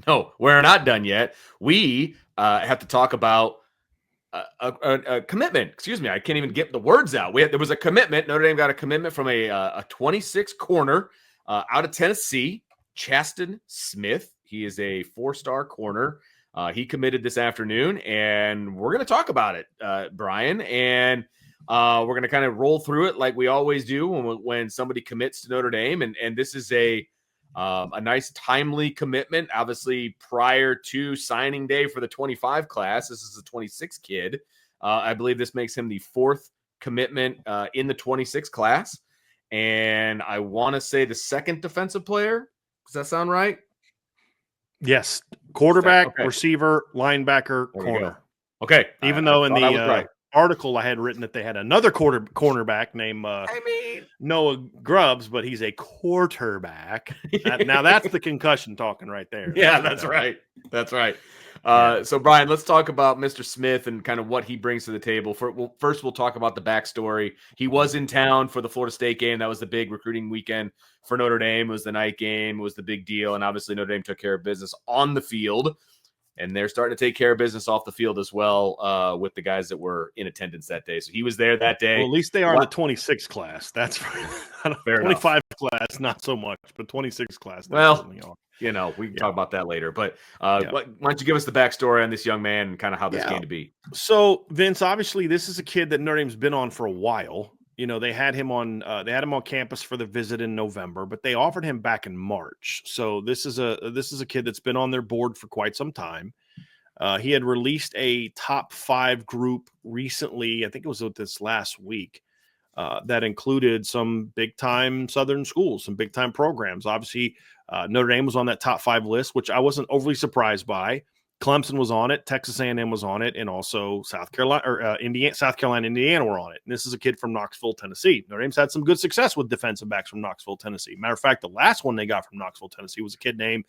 No, we're not done yet. We have to talk about a commitment. Excuse me, I can't even get the words out. There was a commitment. Notre Dame got a commitment from a 26 corner out of Tennessee, Chaston Smith. He is a 4-star corner. He committed this afternoon, and we're going to talk about it, Bryan. And we're going to kind of roll through it like we always do when somebody commits to Notre Dame. And this is a nice timely commitment, obviously prior to signing day for the 25 class. This is a 26 kid. I believe this makes him the 4th commitment in the 26 class. And I want to say the 2nd defensive player. Does that sound right? Yes. Quarterback, okay. Receiver, linebacker, corner. Okay. Even though in the article I had written that they had another cornerback named Noah Grubbs, but he's a quarterback. Now that's the concussion talking right there. Yeah, that's right. That's right. So, Bryan, let's talk about Mr. Smith and kind of what he brings to the table. First, we'll talk about the backstory. He was in town for the Florida State game. That was the big recruiting weekend for Notre Dame. It was the night game. It was the big deal. And obviously, Notre Dame took care of business on the field. And they're starting to take care of business off the field as well with the guys that were in attendance that day. So he was there that day. Well, at least they are in the 26 class. That's fair 25 enough. Class, not so much, but 26 class. Well, we can talk about that later. But why don't you give us the backstory on this young man and kind of how this came to be? So, Vince, obviously, this is a kid that Notre Dame's been on for a while. They had him on campus for the visit in November, but they offered him back in March. So this is a kid that's been on their board for quite some time. He had released a top 5 group recently. I think it was this last week that included some big time Southern schools, some big time programs. Obviously, Notre Dame was on that top 5 list, which I wasn't overly surprised by. Clemson was on it, Texas A&M was on it, and also South Carolina, Indiana were on it. And this is a kid from Knoxville, Tennessee. Notre Dame's had some good success with defensive backs from Knoxville, Tennessee. Matter of fact, the last one they got from Knoxville, Tennessee was a kid named,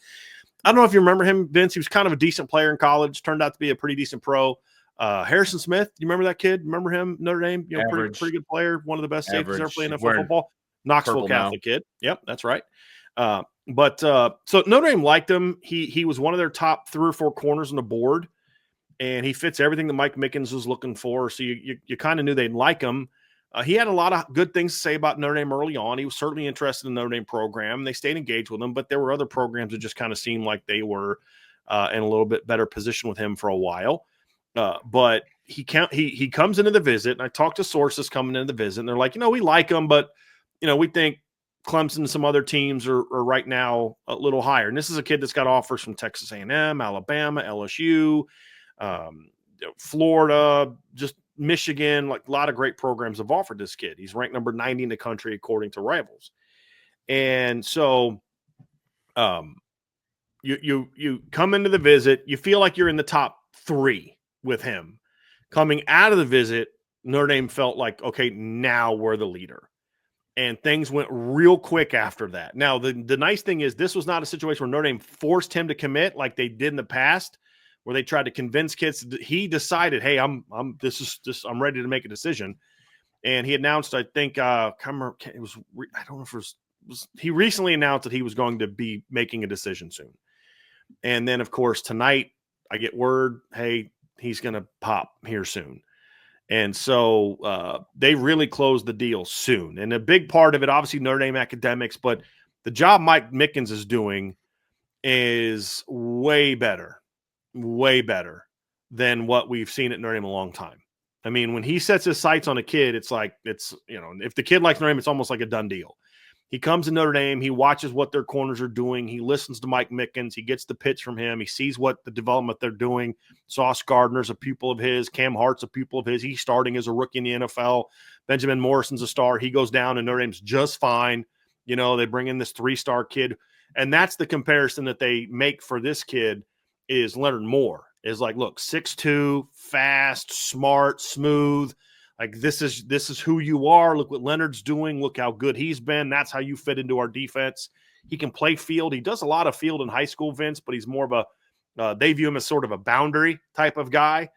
I don't know if you remember him, Vince. He was kind of a decent player in college, turned out to be a pretty decent pro. Harrison Smith, you remember that kid? Remember him, Notre Dame? Pretty good player, one of the best safeties ever played NFL football. Knoxville Catholic kid. Yep, that's right. So Notre Dame liked him. He was one of their top 3 or 4 corners on the board, and he fits everything that Mike Mickens was looking for. So you kind of knew they'd like him. He had a lot of good things to say about Notre Dame early on. He was certainly interested in the Notre Dame program. They stayed engaged with him, but there were other programs that just kind of seemed like they were in a little bit better position with him for a while. But he comes into the visit, and I talked to sources coming into the visit, and they're like, we like him, but we think Clemson and some other teams are right now a little higher. And this is a kid that's got offers from Texas A&M, Alabama, LSU, Florida, just Michigan. Like a lot of great programs have offered this kid. He's ranked number 90 in the country according to Rivals. And so you come into the visit, you feel like you're in the top 3 with him. Coming out of the visit, Notre Dame felt like, okay, now we're the leader. And things went real quick after that. Now, the nice thing is this was not a situation where Notre Dame forced him to commit like they did in the past, where they tried to convince kids. He decided, hey, I'm ready to make a decision. And he announced, I think, he recently announced that he was going to be making a decision soon. And then, of course, tonight I get word, hey, he's going to pop here soon. And so they really closed the deal soon. And a big part of it, obviously, Notre Dame academics, but the job Mike Mickens is doing is way better than what we've seen at Notre Dame a long time. I mean, when he sets his sights on a kid, it's like, if the kid likes Notre Dame, it's almost like a done deal. He comes to Notre Dame. He watches what their corners are doing. He listens to Mike Mickens. He gets the pitch from him. He sees what the development they're doing. Sauce Gardner's a pupil of his. Cam Hart's a pupil of his. He's starting as a rookie in the NFL. Benjamin Morrison's a star. He goes down, and Notre Dame's just fine. They bring in this 3-star kid. And that's the comparison that they make for this kid is Leonard Moore. Is like, look, 6'2", fast, smart, smooth. Like this is who you are. Look what Leonard's doing. Look how good he's been. That's how you fit into our defense. He can play field. He does a lot of field in high school, Vince, but he's more of they view him as sort of a boundary type of guy.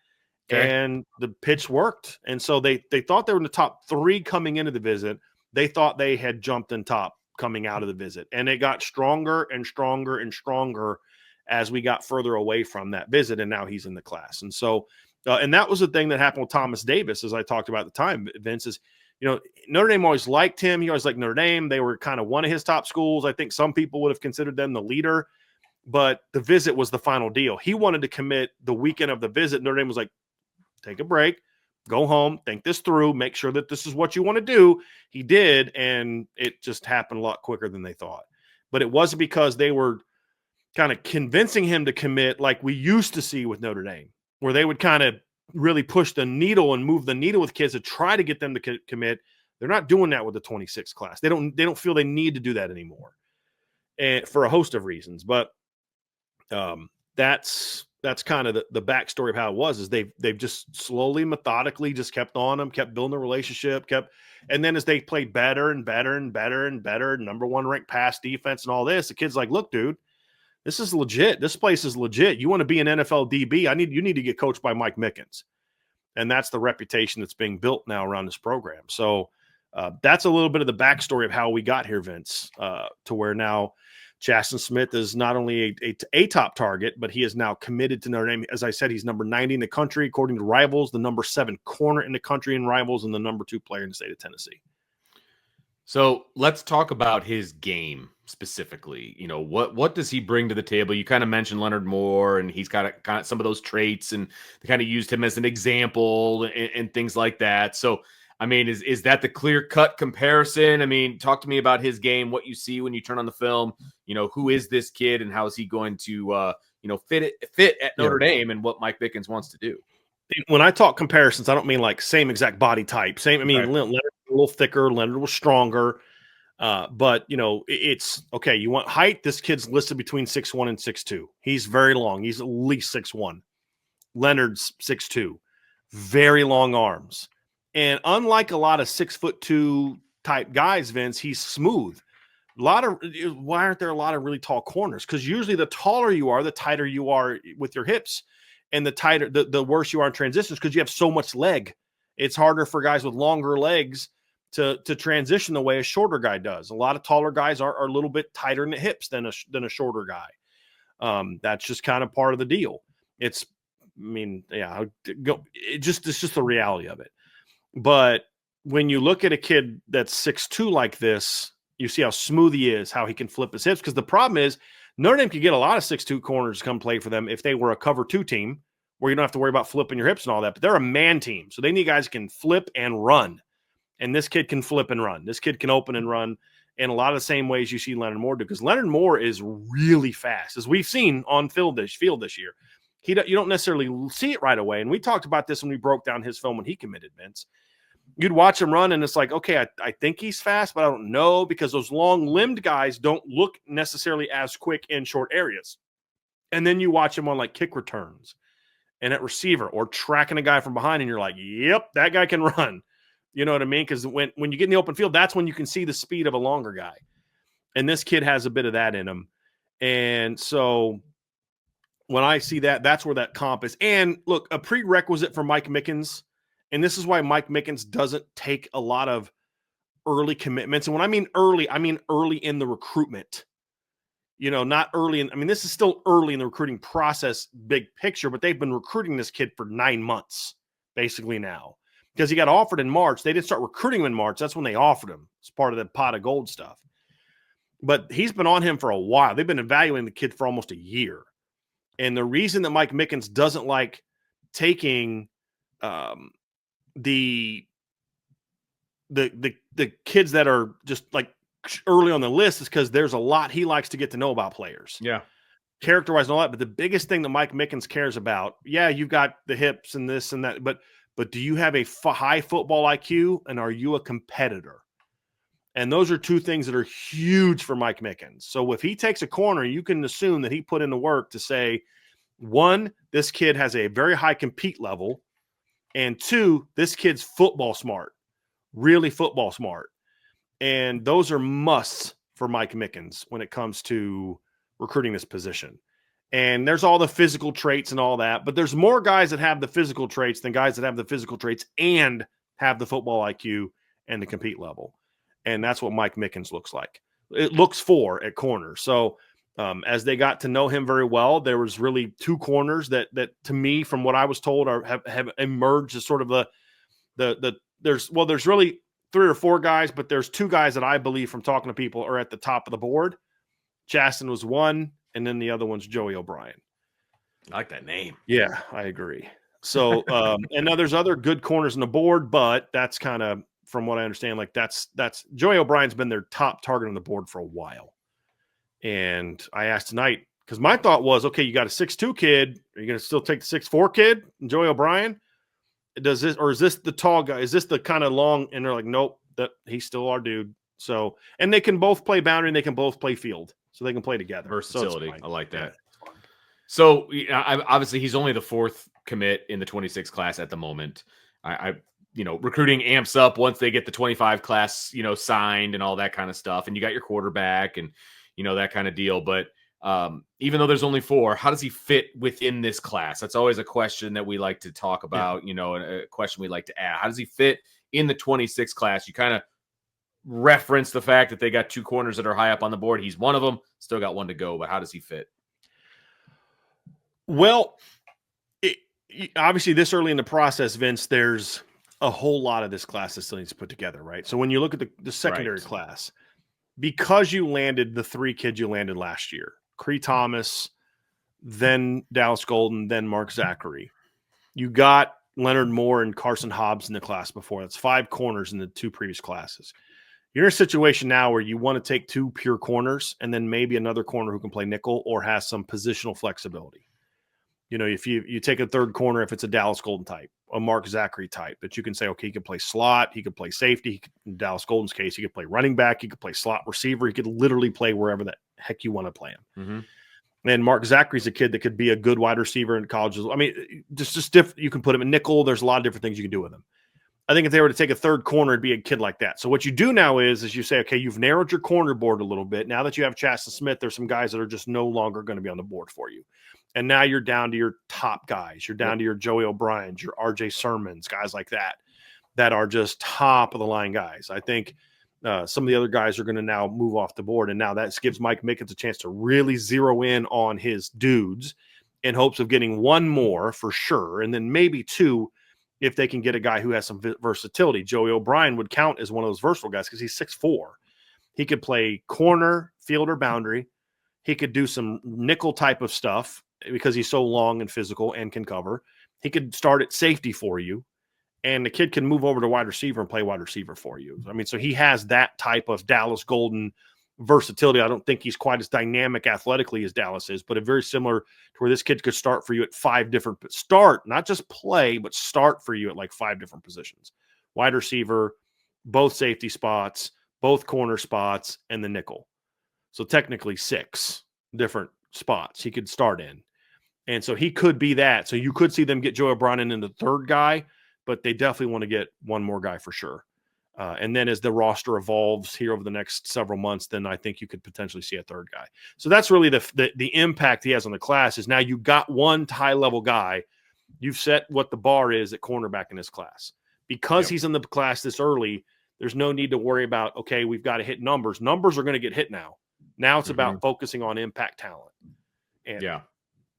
Okay. And the pitch worked. And so they thought they were in the top 3 coming into the visit. They thought they had jumped in top coming out of the visit. And it got stronger and stronger and stronger as we got further away from that visit, and now he's in the class. And so, and that was the thing that happened with Thomas Davis, as I talked about at the time, Vince, is, Notre Dame always liked him. He always liked Notre Dame. They were kind of one of his top schools. I think some people would have considered them the leader, but the visit was the final deal. He wanted to commit the weekend of the visit. Notre Dame was like, take a break, go home, think this through, make sure that this is what you want to do. He did, and it just happened a lot quicker than they thought. But it wasn't because they were kind of convincing him to commit like we used to see with Notre Dame, where they would kind of really push the needle and move the needle with kids to try to get them to commit. They're not doing that with the 26 class. They don't feel they need to do that anymore, and for a host of reasons. But that's kind of the backstory of how it was. Is they've just slowly, methodically just kept on them, kept building a relationship, and then as they played better and better and better and better, number one ranked pass defense and all this, the kid's like, look, dude, this is legit. This place is legit. You want to be an NFL DB? You need to get coached by Mike Mickens. And that's the reputation that's being built now around this program. So that's a little bit of the backstory of how we got here, Vince, to where now Chaston Smith is not only a top target, but he is now committed to Notre Dame. As I said, he's number 90 in the country, according to Rivals, the number 7 corner in the country in Rivals, and the number 2 player in the state of Tennessee. So let's talk about his game specifically. What does he bring to the table? You kind of mentioned Leonard Moore, and he's got kind of some of those traits, and they kind of used him as an example and things like that. So, I mean, is that the clear-cut comparison? I mean, talk to me about his game, what you see when you turn on the film. Who is this kid, and how is he going to, fit at Notre Dame, and what Mike Mickens wants to do? When I talk comparisons, I don't mean like same exact body type. Right. Leonard was a little thicker, Leonard was stronger. But it's okay. You want height? This kid's listed between 6'1" and 6'2". He's very long. He's at least 6'1". Leonard's 6'2", very long arms. And unlike a lot of 6'2" type guys, Vince, he's smooth. Why aren't there a lot of really tall corners? Because usually the taller you are, the tighter you are with your hips. And the tighter, the worse you are in transitions, because you have so much leg. It's harder for guys with longer legs to transition the way a shorter guy does. A lot of taller guys are a little bit tighter in the hips than a shorter guy. That's just kind of part of the deal. It's just the reality of it. But when you look at a kid that's 6'2" like this, you see how smooth he is, how he can flip his hips. Because the problem is, Notre Dame could get a lot of 6'2" corners to come play for them if they were a cover 2 team where you don't have to worry about flipping your hips and all that. But they're a man team, so they need guys who can flip and run. And this kid can flip and run. This kid can open and run in a lot of the same ways you see Leonard Moore do, because Leonard Moore is really fast, as we've seen on field this year. You don't necessarily see it right away. And we talked about this when we broke down his film when he committed, Vince. You'd watch him run, and it's like, okay, I think he's fast, but I don't know, because those long-limbed guys don't look necessarily as quick in short areas. And then you watch him on, like, kick returns and at receiver or tracking a guy from behind, and you're like, yep, that guy can run. You know what I mean? Because when you get in the open field, that's when you can see the speed of a longer guy. And this kid has a bit of that in him. And so when I see that, that's where that comp is. And, look, a prerequisite for Mike Mickens, and this is why Mike Mickens doesn't take a lot of early commitments. And when I mean early in the recruitment. Not early in, this is still early in the recruiting process, big picture, but they've been recruiting this kid for 9 months, basically now. Because he got offered in March. They didn't start recruiting him in March. That's when they offered him. It's part of the pot of gold stuff. But he's been on him for a while. They've been evaluating the kid for almost a year. And the reason that Mike Mickens doesn't like taking the kids that are just like early on the list is because there's a lot he likes to get to know about players. Yeah. Character-wise and all that. But the biggest thing that Mike Mickens cares about, you've got the hips and this and that, but do you have a high football IQ, and are you a competitor? And those are two things that are huge for Mike Mickens. So if he takes a corner, you can assume that he put in the work to say, 1, this kid has a very high compete level, and 2, this kid's football smart, really football smart. And those are musts for Mike Mickens when it comes to recruiting this position. And there's all the physical traits and all that, but there's more guys that have the physical traits than guys that have the physical traits and have the football IQ and the compete level. And that's what Mike Mickens looks like. It looks for at corner. So As they got to know him very well, there was really two corners that to me, from what I was told, have emerged as sort of there's really 3 or 4 guys, but there's 2 guys that I believe, from talking to people, are at the top of the board. Chaston was one, and then the other one's Joey O'Brien. I like that name. Yeah, I agree. So, and now there's other good corners on the board, but that's kind of, from what I understand, like that's Joey O'Brien's been their top target on the board for a while. And I asked tonight, because my thought was, okay, you got a 6'2" kid. Are you going to still take the 6'4" kid, Joey O'Brien? Does this, or is this the tall guy? Is this the kind of long? And they're like, nope, that he's still our dude. So, and they can both play boundary and they can both play field, so they can play together. Versatility. So I like that. Yeah. So obviously he's only the 4th commit in the 26 class at the moment. I recruiting amps up once they get the 25 class, signed and all that kind of stuff. And you got your quarterback and, that kind of deal. But even though there's only 4, how does he fit within this class? That's always a question that we like to talk about, and a question we like to add. How does he fit in the 26 class? You kind of reference the fact that they got 2 corners that are high up on the board. He's one of them, still got 1 to go, but how does he fit? Well, obviously this early in the process, Vince, there's a whole lot of this class that still needs to put together, right? So when you look at the secondary class, because you landed the 3 kids you landed last year, Cree Thomas, then Dallas Golden, then Mark Zachary, you got Leonard Moore and Carson Hobbs in the class before. That's 5 corners in the 2 previous classes. You're in a situation now where you want to take 2 pure corners and then maybe another corner who can play nickel or has some positional flexibility. If you take a 3rd corner, if it's a Dallas Golden type, a Mark Zachary type, that you can say, okay, he could play slot, he could play safety. In Dallas Golden's case, he could play running back, he could play slot receiver, he could literally play wherever the heck you want to play him. Mm-hmm. And Mark Zachary's a kid that could be a good wide receiver in college. I mean, just different. You can put him in nickel. There's a lot of different things you can do with him. I think if they were to take a 3rd corner, it'd be a kid like that. So what you do now is you say, okay, you've narrowed your corner board a little bit. Now that you have Chaston Smith, there's some guys that are just no longer going to be on the board for you. And now you're down to your top guys. You're down to your Joey O'Briens, your RJ Sermons, guys like that are just top of the line guys. I think some of the other guys are going to now move off the board. And now that gives Mike Mickens a chance to really zero in on his dudes in hopes of getting 1 more for sure. And then maybe 2 if they can get a guy who has some versatility. Joey O'Brien would count as one of those versatile guys because he's 6'4". He could play corner, field, or boundary. He could do some nickel type of stuff because he's so long and physical and can cover. He could start at safety for you, and the kid can move over to wide receiver and play wide receiver for you. I mean, so he has that type of Dallas Golden versatility. I don't think he's quite as dynamic athletically as Dallas is, but a very similar to where this kid could start for you at 5 different not just play, but start for you at like 5 different positions: wide receiver, both safety spots, both corner spots, and the nickel. So technically 6 different spots he could start in. And so he could be that. So you could see them get Joey O'Brien in the 3rd guy, but they definitely want to get 1 more guy for sure. And then as the roster evolves here over the next several months, then I think you could potentially see a 3rd guy. So that's really the impact he has on the class is now you got 1 high-level guy. You've set what the bar is at cornerback in this class. Because he's in the class this early, there's no need to worry about, okay, we've got to hit numbers. Numbers are going to get hit now. Now it's about focusing on impact talent.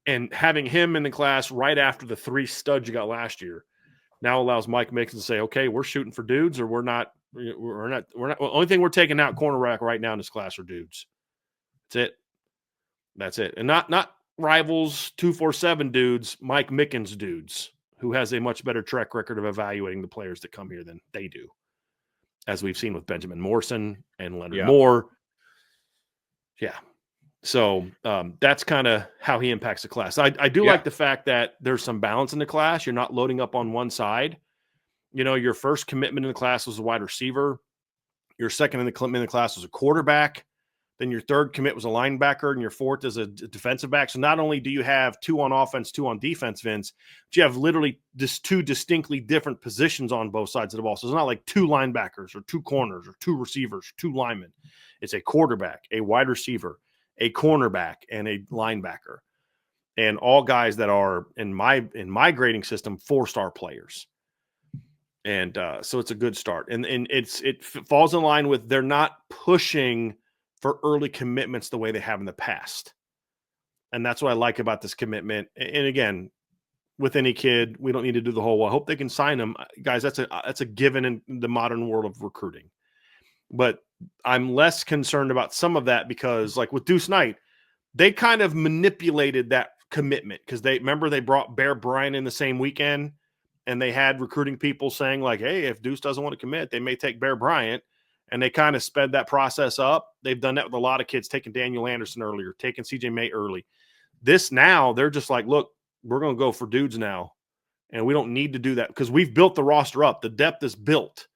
And having him in the class right after the 3 studs you got last year now allows Mike Mickens to say, okay, we're shooting for dudes, or we're not. The only thing we're taking out cornerback right now in this class are dudes. That's it. And not rivals 247 dudes, Mike Mickens dudes, who has a much better track record of evaluating the players that come here than they do, as we've seen with Benjamin Morrison and Leonard Moore. Yeah. So that's kind of how he impacts the class. I do like the fact that there's some balance in the class. You're not loading up on one side. Your first commitment in the class was a wide receiver. Your second in the commitment in the class was a quarterback. Then your 3rd commit was a linebacker, and your 4th is a defensive back. So not only do you have 2 on offense, 2 on defense, Vince, but you have literally just 2 distinctly different positions on both sides of the ball. So it's not like 2 linebackers or 2 corners or 2 receivers, 2 linemen. It's a quarterback, a wide receiver, a cornerback, and a linebacker, and all guys that are in my grading system 4-star players. And so it's a good start, and it falls in line with they're not pushing for early commitments the way they have in the past. And that's what I like about this commitment. And again, with any kid, we don't need to do the whole, well, I hope they can sign them. Guys, that's a given in the modern world of recruiting. But I'm less concerned about some of that because, like with Deuce Knight, they kind of manipulated that commitment because they brought Bear Bryant in the same weekend, and they had recruiting people saying like, hey, if Deuce doesn't want to commit, they may take Bear Bryant. And they kind of sped that process up. They've done that with a lot of kids, taking Daniel Anderson earlier, taking CJ May early. This now, they're just like, look, we're going to go for dudes now. And we don't need to do that because we've built the roster up. The depth is built.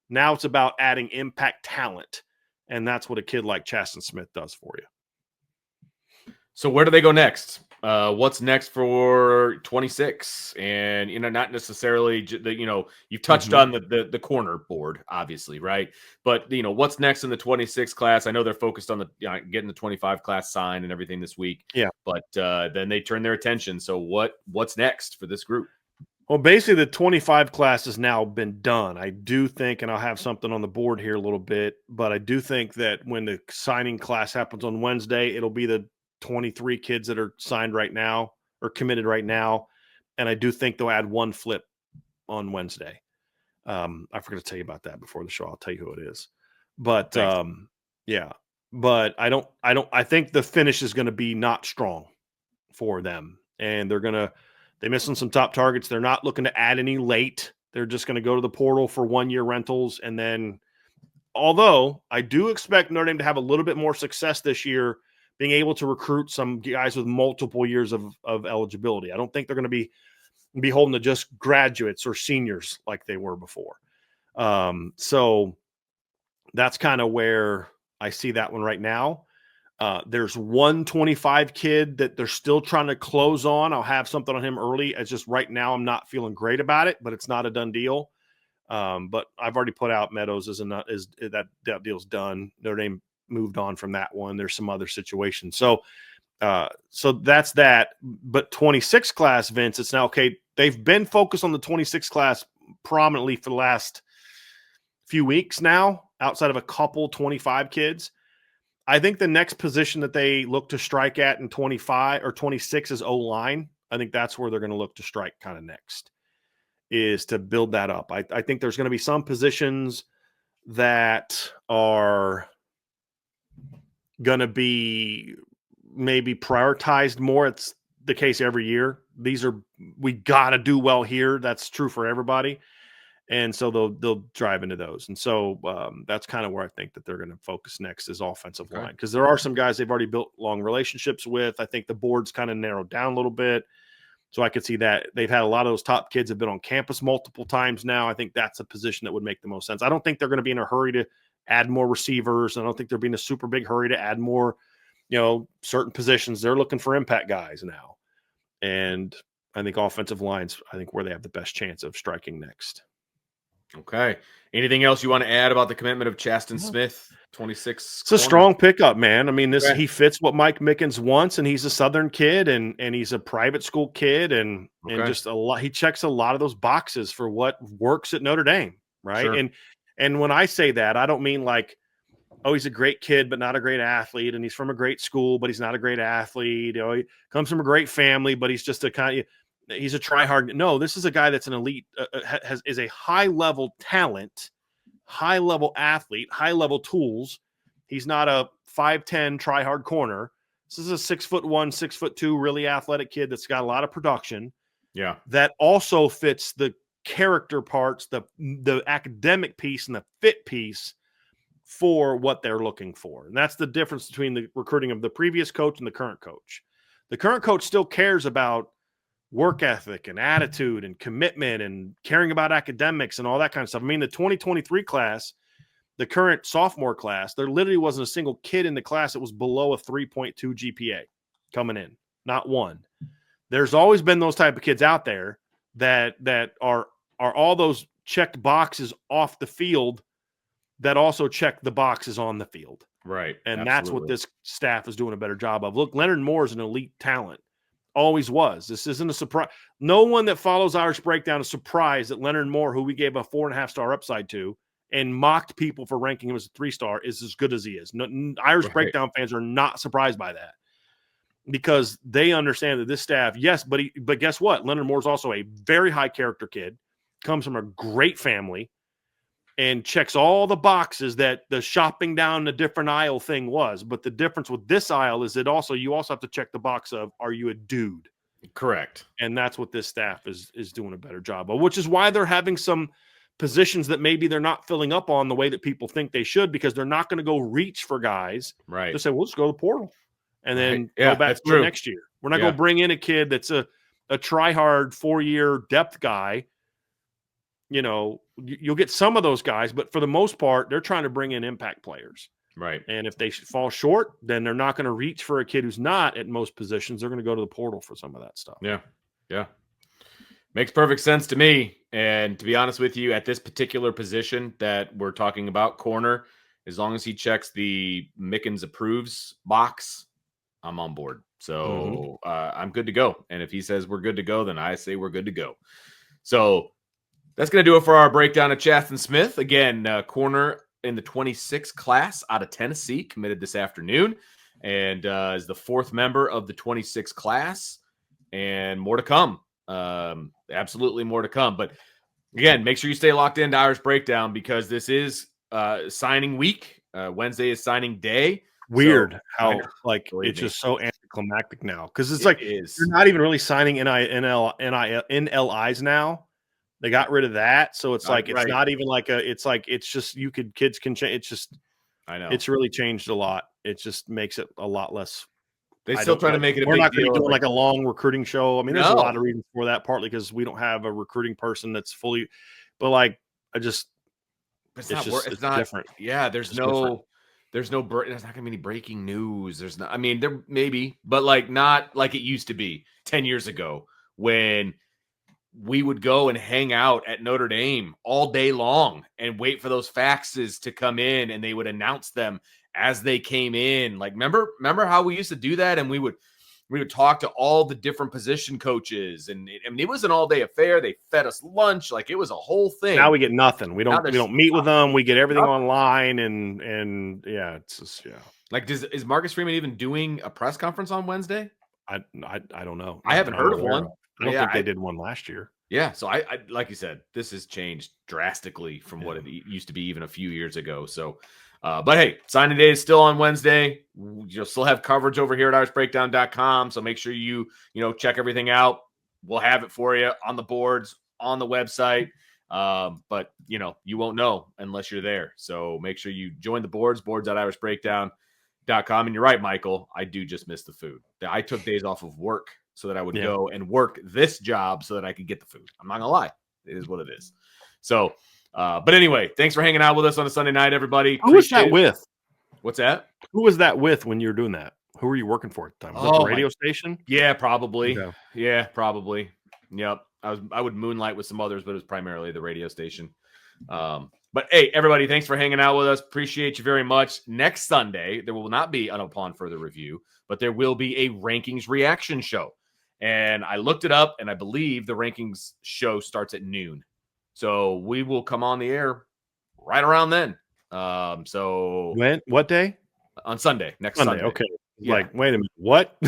Now it's about adding impact talent. And that's what a kid like Chaston Smith does for you. So where do they go next? What's next for 26? And, not necessarily, you've touched on the corner board, obviously, right? But, what's next in the 26 class? I know they're focused on getting the 25 class signed and everything this week. Yeah. But then they turn their attention. So what's next for this group? Well, basically the 25 class has now been done. I do think, and I'll have something on the board here a little bit, but I do think that when the signing class happens on Wednesday, it'll be the 23 kids that are signed right now or committed right now. And I do think they'll add one flip on Wednesday. I forgot to tell you about that before the show. I'll tell you who it is, but yeah, but I think the finish is going to be not strong for them. And they missed on some top targets. They're not looking to add any late. They're just going to go to the portal for 1-year rentals. And then, although I do expect Notre Dame to have a little bit more success this year, being able to recruit some guys with multiple years of eligibility. I don't think they're going to be holding to just graduates or seniors like they were before. So that's kind of where I see that one right now. There's 125 kid that they're still trying to close on. I'll have something on him early. It's just right now I'm not feeling great about it, but it's not a done deal. But I've already put out Meadows is that deal's done. Notre Dame moved on from that one. There's some other situations. So that's that. But 26 class, Vince, it's now okay. They've been focused on the 26 class prominently for the last few weeks now, outside of a couple 25 kids. I think the next position that they look to strike at in 25 or 26 is O-line. I think that's where they're going to look to strike kind of next, is to build that up. I think there's going to be some positions that are going to be maybe prioritized more. It's the case every year. We got to do well here. That's true for everybody. And so they'll drive into those. And so that's kind of where I think that they're going to focus next is offensive line, because there are some guys they've already built long relationships with. I think the board's kind of narrowed down a little bit. So I could see that they've had a lot of those top kids have been on campus multiple times now. I think that's a position that would make the most sense. I don't think they're going to be in a hurry to add more receivers. I don't think they're being a super big hurry to add more, certain positions. They're looking for impact guys now. And I think offensive line's, where they have the best chance of striking next. Okay. Anything else you want to add about the commitment of Chaston Smith, 26? It's a strong pickup, man. I mean, he fits what Mike Mickens wants, and he's a Southern kid, and he's a private school kid, and just a lot. He checks a lot of those boxes for what works at Notre Dame, right? Sure. And when I say that, I don't mean like, oh, he's a great kid but not a great athlete, and he's from a great school but he's not a great athlete. He comes from a great family but he's just he's a try-hard. No, this is a guy that's an elite, is a high-level talent, high-level athlete, high-level tools. He's not a 5'10" try-hard corner. This is a 6'1", 6'2", really athletic kid that's got a lot of production. Yeah, that also fits the character parts, the academic piece and the fit piece for what they're looking for. And that's the difference between the recruiting of the previous coach and the current coach. The current coach still cares about work ethic and attitude and commitment and caring about academics and all that kind of stuff. I mean, the 2023 class, the current sophomore class, there literally wasn't a single kid in the class that was below a 3.2 GPA coming in. Not one. There's always been those type of kids out there that are all those checked boxes off the field that also check the boxes on the field. Right. And Absolutely. That's what this staff is doing a better job of. Look, Leonard Moore is an elite talent. Always was. This isn't a surprise. No one that follows Irish Breakdown is surprised that Leonard Moore, who we gave a 4.5-star upside to and mocked people for ranking him as a 3-star is as good as he is. Irish Breakdown fans are not surprised by that because they understand that this staff, yes, but guess what? Leonard Moore's also a very high character kid, comes from a great family, and checks all the boxes that the shopping down the different aisle thing was. But the difference with this aisle is you also have to check the box of, are you a dude? Correct. And that's what this staff is doing a better job of, which is why they're having some positions that maybe they're not filling up on the way that people think they should, because they're not going to go reach for guys. Right. They say, we'll just go to the portal and then go back to next year. We're not going to bring in a kid that's a try-hard 4-year depth guy. You know, you'll get some of those guys, but for the most part, they're trying to bring in impact players. Right. And if they fall short, then they're not going to reach for a kid who's not at most positions. They're going to go to the portal for some of that stuff. Yeah. Yeah. Makes perfect sense to me. And to be honest with you, at this particular position that we're talking about, corner, as long as he checks the Mickens approves box, I'm on board. So I'm good to go. And if he says we're good to go, then I say we're good to go. So that's going to do it for our breakdown of Chaston Smith. Again, corner in the 26 class out of Tennessee, committed this afternoon, and is the 4th member of the 26 class, and more to come. Absolutely more to come. But again, make sure you stay locked into Irish Breakdown because this is signing week. Wednesday is signing day. Weird how it's just so anticlimactic now, because it's you're not even really signing NLIs now. They got rid of that, so it's it's not even it's just kids can change. It's just, I know it's really changed a lot. It just makes it a lot less. They still try to make it. We're not going to be doing a long recruiting show. I mean, there's a lot of reasons for that. Partly because we don't have a recruiting person that's fully, but it's not different. Yeah, there's not going to be any breaking news. There's not. I mean, there maybe, but not like it used to be 10 years ago when we would go and hang out at Notre Dame all day long and wait for those faxes to come in, and they would announce them as they came in. Remember how we used to do that? And we would talk to all the different position coaches, and it was an all-day affair. They fed us lunch. It was a whole thing. Now we get nothing. We don't meet with them. We get everything online, and yeah, it's just, yeah. Is Marcus Freeman even doing a press conference on Wednesday? I don't know. I haven't heard of one. I don't think they did one last year. Yeah, so I like you said, this has changed drastically from what it used to be even a few years ago. So, but hey, signing day is still on Wednesday. You'll still have coverage over here at irishbreakdown.com. So make sure you check everything out. We'll have it for you on the boards, on the website. But you won't know unless you're there. So make sure you join the boards@irishbreakdown.com. And you're right, Michael. I do just miss the food. I took days off of work so that I would go and work this job so that I could get the food. I'm not gonna lie. It is what it is. So, but anyway, thanks for hanging out with us on a Sunday night, everybody. Who was that with? What's that? Who was that with when you were doing that? Who were you working for at the time? Was that the radio station? Yeah, probably. Okay. Yeah, probably. Yep. I would moonlight with some others, but it was primarily the radio station. But hey, everybody, thanks for hanging out with us. Appreciate you very much. Next Sunday, there will not be an Upon Further Review, but there will be a rankings reaction show. And I looked it up, and I believe the rankings show starts at noon. So we will come on the air right around then. So when? What day? On Sunday. Next Sunday. Okay. Yeah. Wait a minute. What?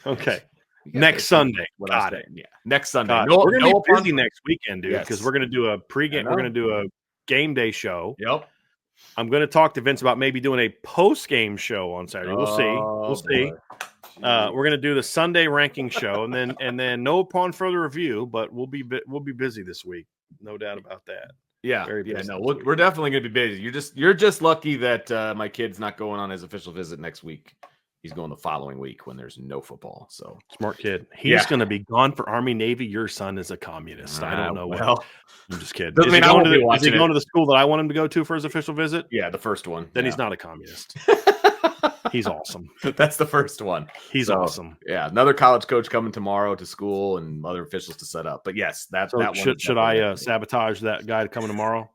Okay. Next Sunday. Got it. Yeah. Next Sunday. We're going to be busy next weekend, dude, because we're going to do a pregame. We're going to do a game day show. Yep. I'm going to talk to Vince about maybe doing a post-game show on Saturday. We'll see. We'll see. We're going to do the Sunday ranking show, and then no Upon Further Review, but we'll be busy this week, no doubt about that. Yeah, we're definitely going to be busy. You're just lucky that my kid's not going on his official visit next week. He's going the following week when there's no football. So smart kid. He's going to be gone for Army Navy. Your son is a communist. I don't know. Well, I'm just kidding. Is he going to the school that I want him to go to for his official visit? Yeah, the first one. Then he's not a communist. He's awesome. That's the first one. He's awesome. Yeah, another college coach coming tomorrow to school and other officials to set up. But yes, that one. Should I sabotage that guy coming tomorrow?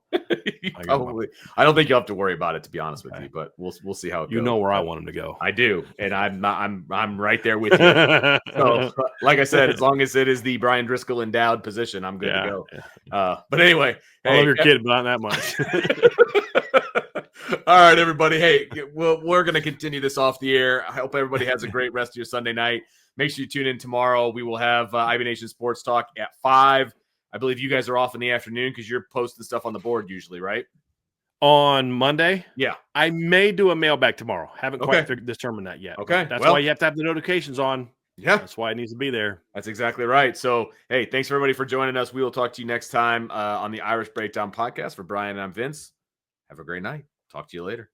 Probably. I don't think you'll have to worry about it, to be honest with you. But we'll see how it goes. You know where I want him to go. I do, and I'm right there with you. So, like I said, as long as it is the Brian Driscoll endowed position, I'm good to go. Yeah. But anyway, I love your kid, but not that much. All right, everybody. Hey, we're going to continue this off the air. I hope everybody has a great rest of your Sunday night. Make sure you tune in tomorrow. We will have IB Nation Sports Talk at 5. I believe you guys are off in the afternoon because you're posting stuff on the board usually, right? On Monday? Yeah. I may do a mailbag tomorrow. Haven't quite determined that yet. Okay. That's why you have to have the notifications on. Yeah. That's why it needs to be there. That's exactly right. So, hey, thanks everybody for joining us. We will talk to you next time on the Irish Breakdown podcast. For Bryan and I'm Vince. Have a great night. Talk to you later.